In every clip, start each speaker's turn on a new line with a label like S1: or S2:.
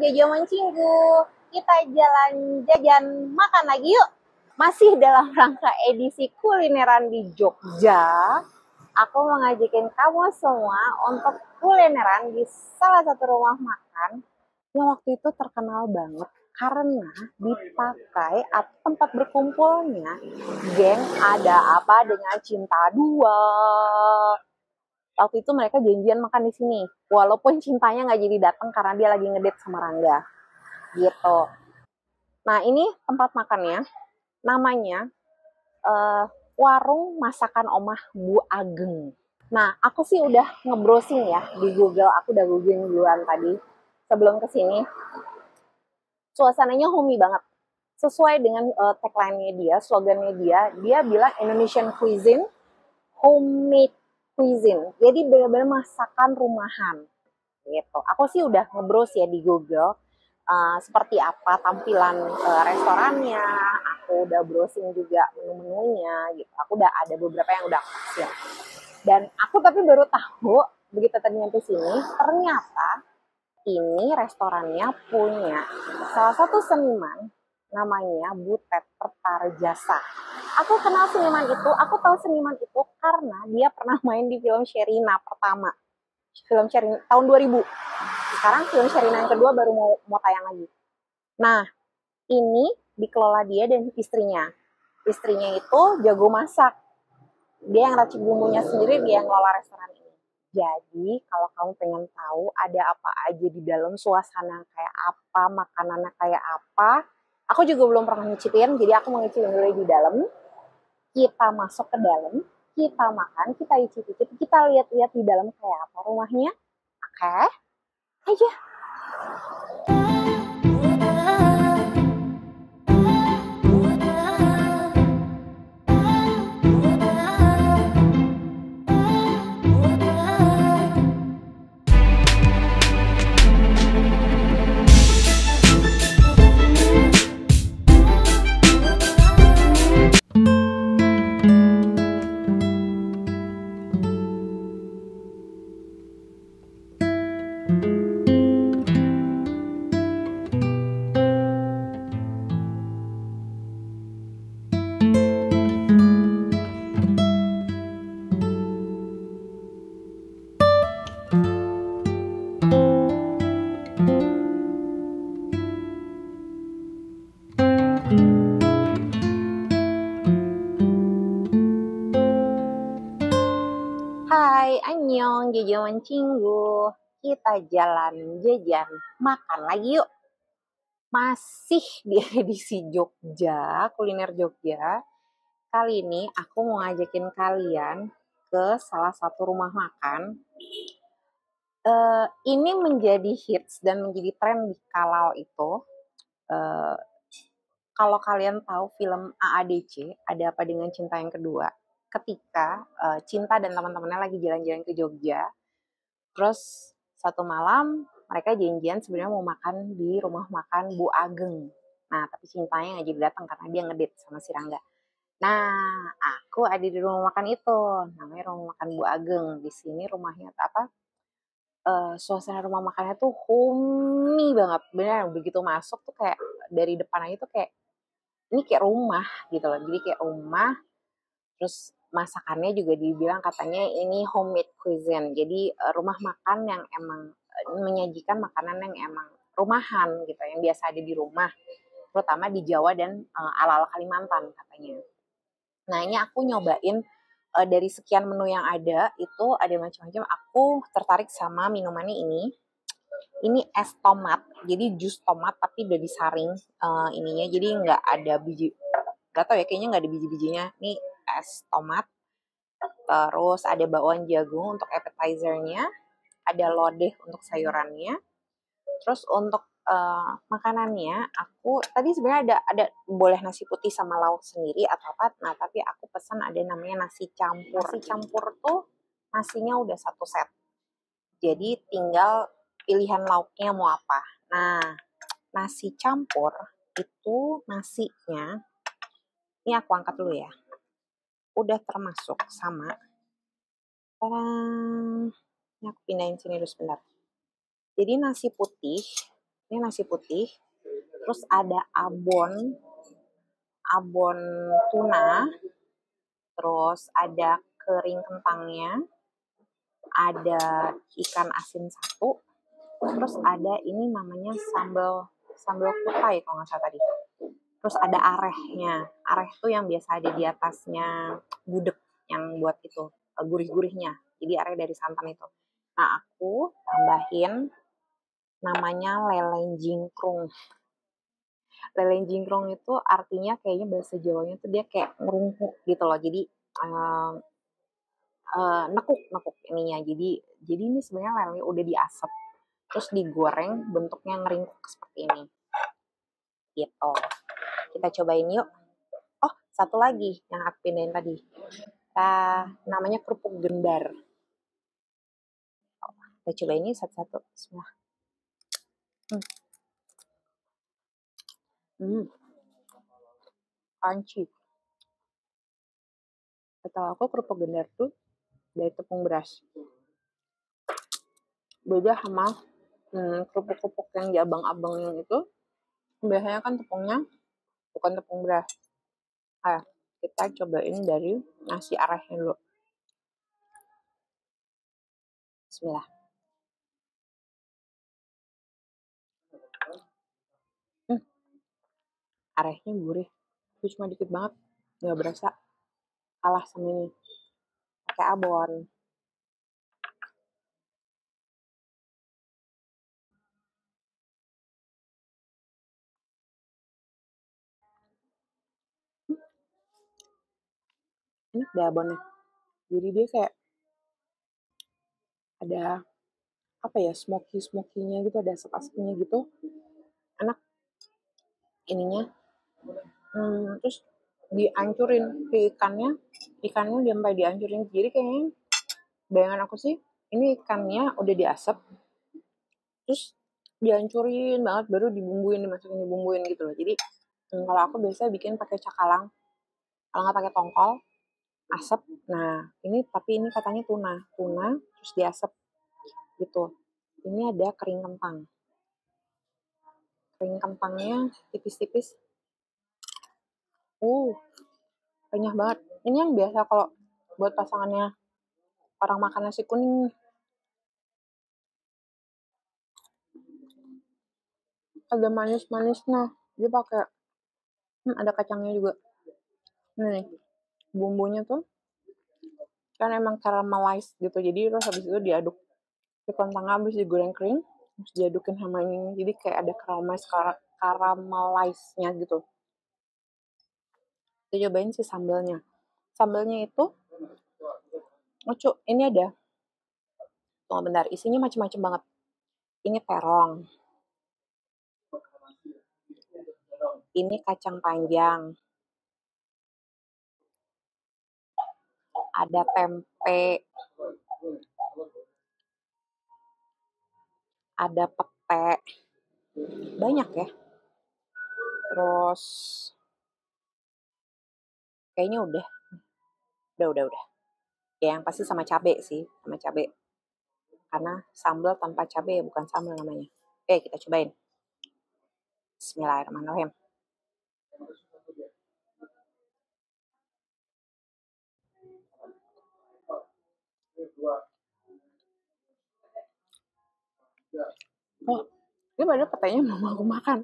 S1: Jajaman Cinggu. Kita jalan-jajan makan lagi yuk. Masih dalam rangka edisi kulineran di Jogja. Aku mau ngajakin kamu semua untuk kulineran di salah satu rumah makan yang waktu itu terkenal banget karena dipakai tempat berkumpulnya geng Ada Apa Dengan Cinta 2. Waktu itu mereka janjian makan di sini, walaupun cintanya nggak jadi datang karena dia lagi ngedate sama Rangga, gitu. Nah ini tempat makannya, namanya Warung Masakan Omah Bu Ageng. Nah aku sih udah nge-browsing ya di Google, aku udah googling duluan tadi sebelum kesini. Suasananya homey banget, sesuai dengan tagline-nya dia, slogannya dia bilang Indonesian cuisine, homemade cuisine. Jadi benar-benar masakan rumahan gitu. Aku sih udah nge-browse ya di Google seperti apa tampilan restorannya. Aku udah browsing juga menu-menunya gitu. Aku udah ada beberapa yang udah hasil. Dan aku tapi baru tahu begitu tadi nyampe sini, ternyata ini restorannya punya salah satu seniman namanya Butet Pertarjasa. Aku kenal seniman itu, aku tahu seniman itu karena dia pernah main di film Sherina pertama. Film Sherina tahun 2000. Sekarang film Sherina yang kedua baru mau tayang lagi. Nah, ini dikelola dia dan istrinya. Istrinya itu jago masak. Dia yang racik bumbunya sendiri, dia yang ngelola restoran ini. Jadi, kalau kamu pengen tahu ada apa aja di dalam, suasana kayak apa, makanannya kayak apa, aku juga belum pernah nyicipin, jadi aku mau nyicipin dulu di dalam. Kita masuk ke dalam, kita makan, kita icip-icip, kita lihat-lihat di dalam kayak apa rumahnya. Oke, aja. Hai, annyeong, jajaman Cinggu. Kita jalan jajan, makan lagi yuk. Masih di edisi Jogja, kuliner Jogja. Kali ini aku mau ngajakin kalian ke salah satu rumah makan. Ini menjadi hits dan menjadi tren di kalau itu. Kalau kalian tahu film AADC, Ada Apa Dengan Cinta yang Kedua, ketika Cinta dan teman-temannya lagi jalan-jalan ke Jogja, terus satu malam mereka janjian sebenarnya mau makan di rumah makan Bu Ageng. Nah, tapi Cintanya nggak jadi datang karena dia ngedate sama si Rangga. Nah, aku ada di rumah makan itu, namanya rumah makan Bu Ageng. Di sini rumahnya apa? Suasana rumah makannya tuh homey banget, bener. Begitu masuk tuh kayak dari depan aja tuh kayak ini kayak rumah gitu loh. Jadi kayak rumah. Terus masakannya juga dibilang katanya ini homemade cuisine. Jadi rumah makan yang emang menyajikan makanan yang emang rumahan gitu, yang biasa ada di rumah, terutama di Jawa dan ala-ala Kalimantan katanya. Nah ini aku nyobain dari sekian menu yang ada, itu ada macam-macam. Aku tertarik sama minumannya ini. Ini es tomat, jadi jus tomat tapi udah disaring ininya, jadi nggak ada biji. Gak tau ya, kayaknya nggak ada biji-bijinya. Ini es tomat. Terus ada bakwan jagung untuk appetizernya, ada lodeh untuk sayurannya. Terus untuk makanannya, aku tadi sebenarnya ada boleh nasi putih sama lauk sendiri atau apa. Nah tapi aku pesan ada namanya nasi campur. Nasi campur tuh nasinya udah satu set. Jadi tinggal pilihan lauknya mau apa. Nah nasi campur itu nasinya, ini aku angkat dulu ya. Udah termasuk sama. Ini aku pindahin sini dulu sebentar. Jadi nasi putih Ini nasi putih, terus ada abon tuna, terus ada kering kentangnya, ada ikan asin satu, terus ada ini namanya sambal sambal kutai kalau nggak salah tadi. Terus ada arehnya. Areh tuh yang biasa ada di atasnya gudeg yang buat itu gurih-gurihnya. Jadi areh dari santan itu. Nah, aku tambahin namanya leleng jingkrung. Leleng jingkrung itu artinya kayaknya bahasa Jawanya tuh dia kayak ngerungkuk gitu loh. Jadi um, nekuk ininya. Jadi ini sebenarnya lele udah diasap terus digoreng bentuknya ngeringkuk seperti ini. Gitu. Kita cobain yuk. Oh, satu lagi yang aku pindahin tadi. Namanya kerupuk gendar. Kita coba ini satu-satu. Bismillah. Crunchy. Kata aku kerupuk gendar tuh dari tepung beras. Beda sama kerupuk-kerupuk yang di abang-abang yang itu. Biasanya kan tepungnya bukan tepung beras. Kita cobain dari nasi arehnya dulu. Bismillah. Arehnya gurih. Itu cuma dikit banget. Nggak berasa. Kalah sama ini. Pakai abon. Enak deh abonnya. Jadi dia kayak ada apa ya, smoky-smokinya gitu, ada asap-asapnya gitu. Enak ininya. Terus dihancurin ke ikannya sampai dihancurin. Jadi kayaknya bayangan aku sih ini ikannya udah diasap terus dihancurin banget baru dibumbuin gitu loh. Jadi kalau aku biasanya bikin pakai cakalang, kalau nggak pakai tongkol asap. Nah ini tapi ini katanya tuna terus diasap gitu. Ini ada kering kentangnya tipis-tipis. Renyah banget. Ini yang biasa kalau buat pasangannya orang makan nasi kuning. Ada manis-manisnya. Dia pakai ada kacangnya juga. Nih, bumbunya tuh kan emang caramelize gitu. Jadi terus habis itu diaduk. Si kentangnya habis digoreng kering, terus diadukin sama ini. Jadi kayak ada caramelize-nya gitu. Kita cobain si sambalnya. Sambalnya itu lucu. Ini ada. Tunggu bentar, isinya macam-macam banget. Ini terong. Ini kacang panjang. Ada tempe. Ada pete. Banyak ya. Terus kayaknya udah. Ya yang pasti sama cabe sih, sama cabe. Karena sambal tanpa cabe bukan sambal namanya. Kita cobain. Bismillahirrahmanirrahim. Ini padahal petenya mau aku makan.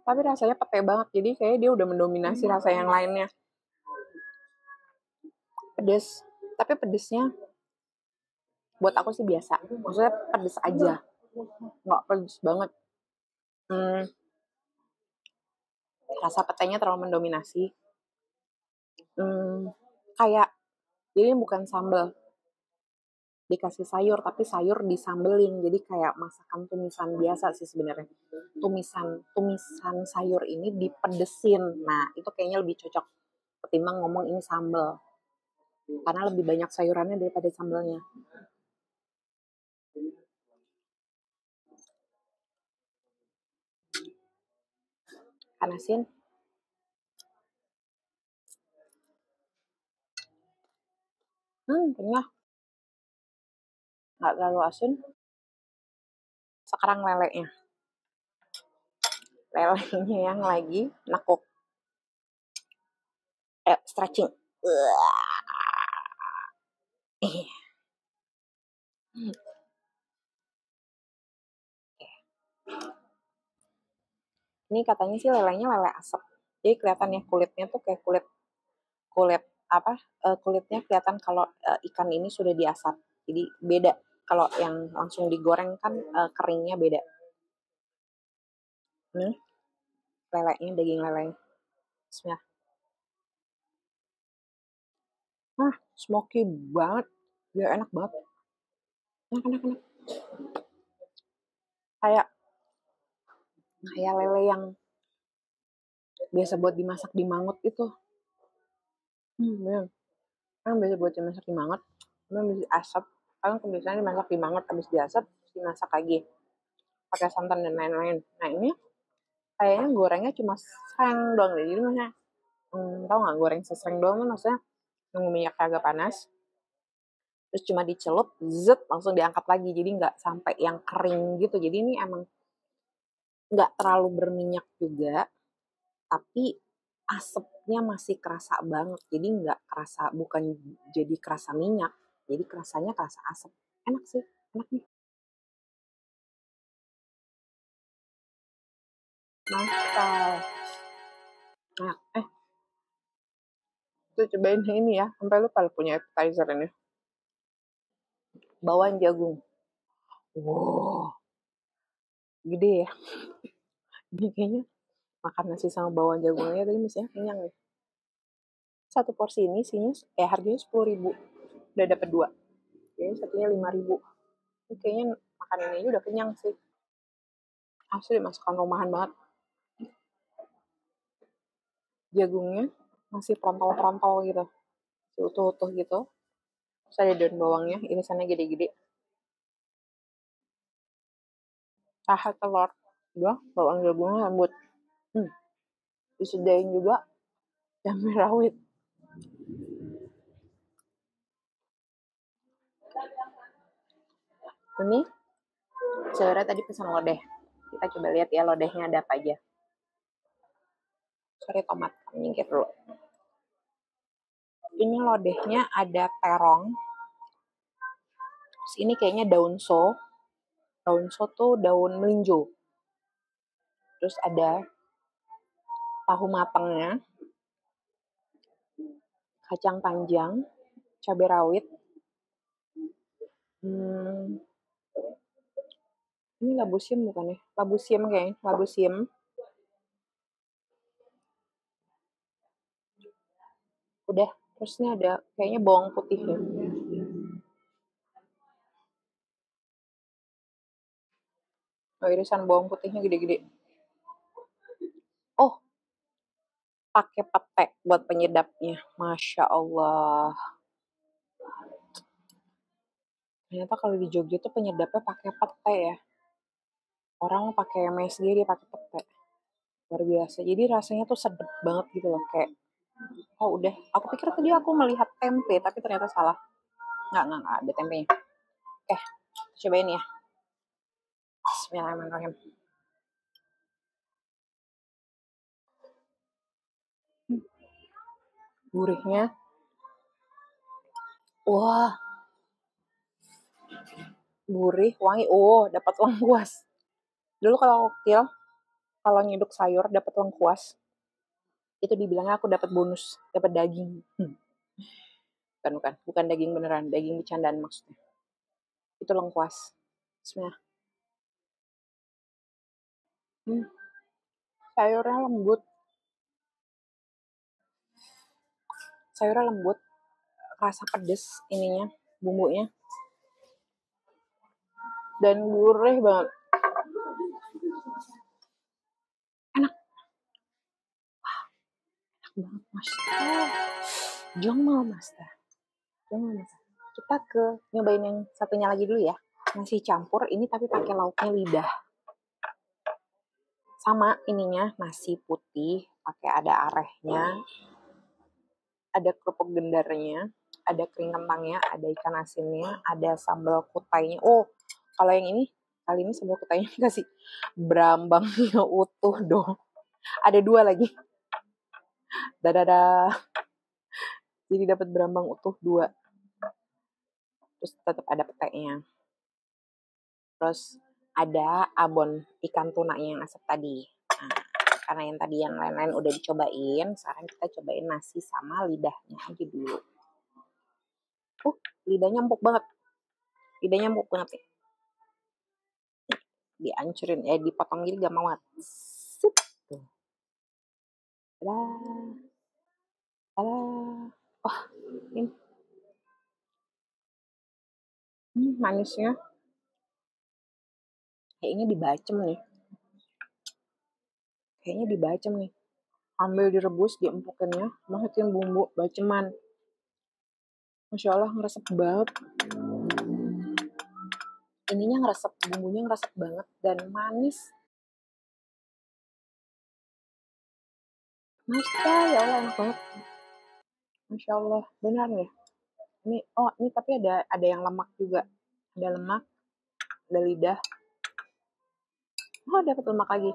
S1: Tapi rasanya pete banget, jadi kayak dia udah mendominasi rasa yang lainnya. Pedes, tapi pedesnya buat aku sih biasa. Maksudnya pedes aja, nggak pedes banget. Rasa petenya terlalu mendominasi. Kayak jadi bukan sambal dikasih sayur, tapi sayur disambelin. Jadi kayak masakan tumisan biasa sih sebenarnya. Tumisan sayur ini dipedesin. Nah, itu kayaknya lebih cocok ketimbang ngomong ini sambal. Karena lebih banyak sayurannya daripada sambalnya. Panasin. Kenyah. Nggak terlalu asin. Sekarang lelenya. lelenya yang lagi nekuk. Stretching. Ini katanya sih lelenya lele asap. Jadi kelihatan ya kulitnya tuh kayak kulit kulit apa? Kulitnya kelihatan kalau ikan ini sudah diasap. Jadi beda. Kalau yang langsung digoreng kan keringnya beda. Nih, lelenya, daging lelenya. Bismillah. Smoky banget. Ya enak banget. Enak. Kayak lele yang biasa buat dimasak di mangut itu. Bener. Kan biasa buat dimasak di mangut. Kan bisa asap. Kan biasanya dimasak di mangut, habis diasap, dimasak lagi. Pakai santan dan lain-lain. Nah ini kayaknya gorengnya cuma sreng doang deh. Jadi maksudnya, tau gak goreng sesreng doang kan maksudnya nunggu minyak agak panas. Terus cuma dicelup, zet, langsung diangkat lagi. Jadi nggak sampai yang kering gitu. Jadi ini emang nggak terlalu berminyak juga, tapi asapnya masih kerasa banget. Jadi nggak kerasa, bukan jadi kerasa minyak. Jadi kerasanya kerasa asap. Enak sih, enak nih. Mantap. Nah, tuh cobain ini ya. Sampai lupa punya appetizer ini. Bawang jagung. Wow, gede ya. Ini kayaknya makan nasi sama bawang jagungnya tadi misalnya kenyang nih. Satu porsi ini isinya harganya 10.000. Udah dapat 2. Jadi satunya 5.000. Ini kayaknya makan ini aja udah kenyang sih. Asli masakan rumahan banget. Jagungnya masih prontol-prontol gitu. Masih utuh-utuh gitu. Terus ada daun bawangnya, irisannya gede-gede. Tahat telur. Udah, bawang jagungnya lembut. Disediain juga cabai rawit. Ini saudara tadi pesan lodeh. Kita coba lihat ya lodehnya ada apa aja. Sorry tomat, nyingkir dulu. Ini lodehnya ada terong. Terus ini kayaknya daun so. Daun so tuh daun melinjo. Terus ada tahu matangnya, kacang panjang, cabai rawit. Ini labu siam bukan ya? Labu siam kayaknya, labu siam. Udah, terus ini ada kayaknya bawang putih ya. Oh, irisan bawang putihnya gede-gede. Oh, pakai pete buat penyedapnya. Masya Allah. Ternyata kalau di Jogja tuh penyedapnya pakai pete ya. Orang pakai MSG, dia pakai pete. Luar biasa. Jadi rasanya tuh sedap banget gitu loh. Kayak, oh udah. Aku pikir tadi aku melihat tempe, tapi ternyata salah. Nggak ada tempenya. Oke, cobain ya. Bismillahirrahmanirrahim. Gurihnya. Wah. Gurih, wangi. Oh, dapat lengkuas. Dulu kalau kecil, kalau nyeduk sayur dapat lengkuas, itu dibilangnya aku dapat bonus, dapat daging. Bukan daging beneran, daging bercandaan maksudnya. Itu lengkuas. Bismillah. Sayurnya lembut. Sayurnya lembut, rasa pedes ininya, bumbunya. Dan gurih banget. Enak. Enak banget, Mas. Jongmal, Mas. Kita ke nyobain yang satunya lagi dulu ya. Nasi campur ini tapi pakai lauknya lidah. Sama ininya nasi putih, pakai ada arehnya, ada kerupuk gendarnya, ada kering kentangnya, ada ikan asinnya, ada sambal kutainya. Oh, kalau yang ini Kali ini sebelum kutanya kasih berambangnya utuh dong. Ada 2 lagi. Dadah. Jadi dapat berambang utuh 2. Terus tetap ada petenya. Terus ada abon ikan tunanya yang asap tadi. Nah, karena yang tadi yang lain-lain udah dicobain, sekarang kita cobain nasi sama lidahnya aja dulu. Lidahnya empuk banget. Lidahnya empuk banget ya. Dihancurin, dipotong gini gak banget. Set. Tuh. Oh, ini. Manisnya. Kayaknya dibacem nih. Ambil direbus, diempukinnya, masukin bumbu baceman. Masya Allah, ngeresep banget. Ininya ngeresep, bumbunya ngeresep banget dan manis. Masya ya Allah, enak banget. Masya Allah, benar nih. Ini tapi ada yang lemak juga. Ada lemak, ada lidah. Dapat lemak lagi.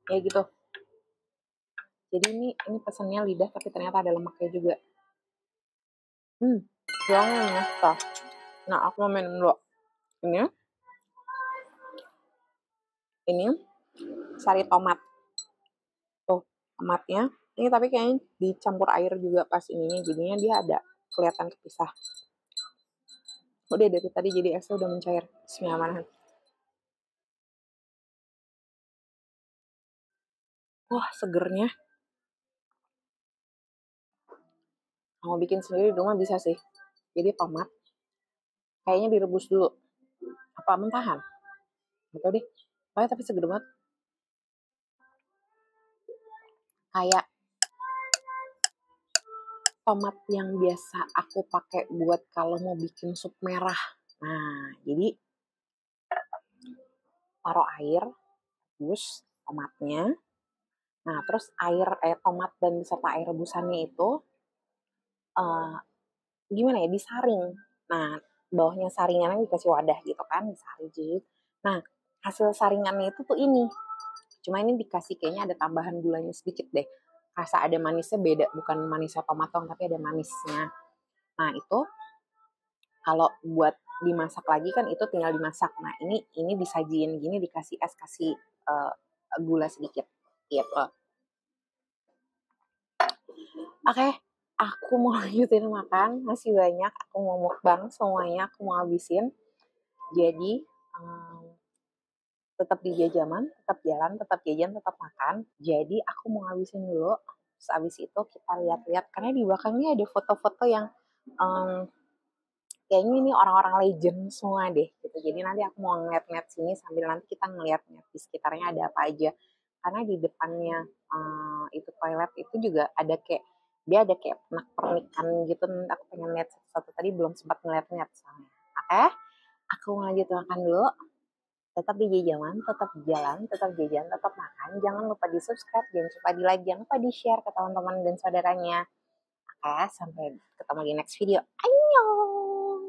S1: Ya gitu. Jadi ini pesannya lidah tapi ternyata ada lemaknya juga. Tulangnya enak. Nah, aku mau minum dulu. Ini sari tomat. Tuh, tomatnya. Ini tapi kayaknya dicampur air juga pas ininya. Jadinya dia ada kelihatan kepisah. Udah dari tadi jadi esnya udah mencair. Bismillahirrahmanirrahim. Wah, segernya. Mau bikin sendiri di rumah bisa sih. Jadi tomat kayaknya direbus dulu. Apa mentahan? Gak tau deh. Tapi seger banget. Kayak tomat yang biasa aku pakai buat kalau mau bikin sup merah. Nah, jadi taruh air, rebus tomatnya. Nah, terus tomat dan beserta air rebusannya itu gimana ya, disaring. Nah, bawahnya saringannya dikasih wadah gitu kan, disaring. Nah, hasil saringannya itu tuh ini. Cuma ini dikasih kayaknya ada tambahan gulanya sedikit deh. Rasa ada manisnya beda, bukan manisnya tomat dong, tapi ada manisnya. Nah, itu kalau buat dimasak lagi kan itu tinggal dimasak. Nah, ini disajiin gini, dikasih es, kasih gula sedikit. Gitu. Oke, aku mau lanjutin makan, masih banyak. Aku mau mukbang semuanya, aku mau habisin. Jadi, tetap di jajaman, tetap jalan, tetap jajan, tetap makan. Jadi, aku mau habisin dulu. Terus abis itu kita lihat-lihat, karena di belakangnya ada foto-foto yang kayaknya ini orang-orang legend semua deh. Gitu. Jadi nanti aku mau ngeliat-ngeliat sini sambil nanti kita ngeliat-ngeliat di sekitarnya ada apa aja. Karena di depannya itu toilet itu juga ada kayak dia ada kayak pernik-pernikan gitu. Nanti aku pengen lihat satu-satu, tadi belum sempat ngeliat-ngeliat soalnya. Oke, aku lanjut makan dulu. Tetap di jajaman, tetap jalan, tetap jajan, tetap makan. Jangan lupa di subscribe, jangan lupa di like, jangan lupa di share ke teman-teman dan saudaranya. Oke, sampai ketemu di next video. Annyeong!